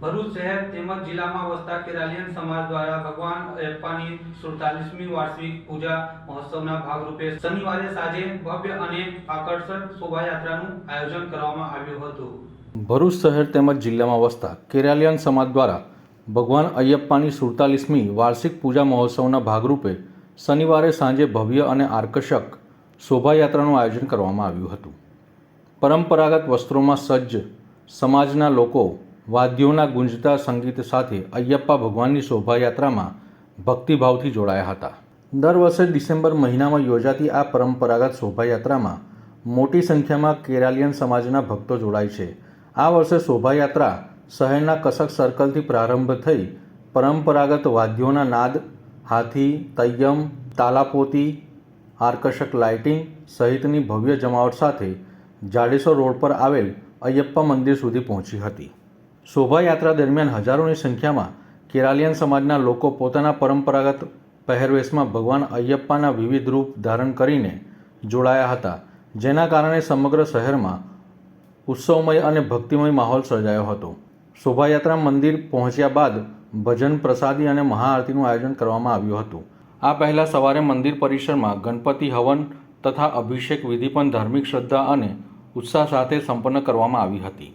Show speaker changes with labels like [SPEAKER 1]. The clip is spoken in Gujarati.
[SPEAKER 1] ભરૂચ શહેર તેમજ જિલ્લામાં વસતા કેરાલિયન સમાજ દ્વારા ભગવાન અયપ્પાની 47મી વાર્ષિક પૂજા મહોત્સવના ભાગરૂપે શનિવારે સાંજે ભવ્ય અને આકર્ષક શોભાયાત્રાનું આયોજન કરવામાં આવ્યું હતું।
[SPEAKER 2] ભરૂચ શહેર તેમજ જિલ્લામાં વસતા કેરાલિયન સમાજ દ્વારા ભગવાન અયપ્પાની 47મી વાર્ષિક પૂજા મહોત્સવના ભાગરૂપે શનિવારે સાંજે ભવ્ય અને આકર્ષક શોભાયાત્રાનું આયોજન કરવામાં આવ્યું હતું। પરંપરાગત વસ્ત્રોમાં સજ્જ સમાજના લોકો વાદ્યોના ગુંજતા સંગીત સાથે અયપ્પા ભગવાનની શોભાયાત્રામાં ભક્તિભાવથી જોડાયા હતા। દર વર્ષે ડિસેમ્બર મહિનામાં યોજાતી આ પરંપરાગત શોભાયાત્રામાં મોટી સંખ્યામાં કેરાલિયન સમાજના ભક્તો જોડાય છે। આ વર્ષે શોભાયાત્રા શહેરના કસક સર્કલથી પ્રારંભ થઈ પરંપરાગત વાદ્યોના નાદ, હાથી, તૈયમ, તાલાપોતી, આકર્ષક લાઇટિંગ સહિતની ભવ્ય જમાવટ સાથે જાડેશ્વર રોડ પર આવેલ અયપ્પા મંદિર સુધી પહોંચી હતી। શોભાયાત્રા દરમિયાન હજારોની સંખ્યામાં કેરાલિયન સમાજના લોકો પોતાના પરંપરાગત પહેરવેશમાં ભગવાન અયપ્પાના વિવિધ રૂપ ધારણ કરીને જોડાયા હતા, જેના કારણે સમગ્ર શહેરમાં ઉત્સવમય અને ભક્તિમય માહોલ સર્જાયો હતો। શોભાયાત્રા મંદિર પહોંચ્યા બાદ ભજન, પ્રસાદી અને મહાઆરતીનું આયોજન કરવામાં આવ્યું હતું। આ પહેલાં સવારે મંદિર પરિસરમાં ગણપતિ હવન તથા અભિષેક વિધિ પણ ધાર્મિક શ્રદ્ધા અને ઉત્સાહ સાથે સંપન્ન કરવામાં આવી હતી।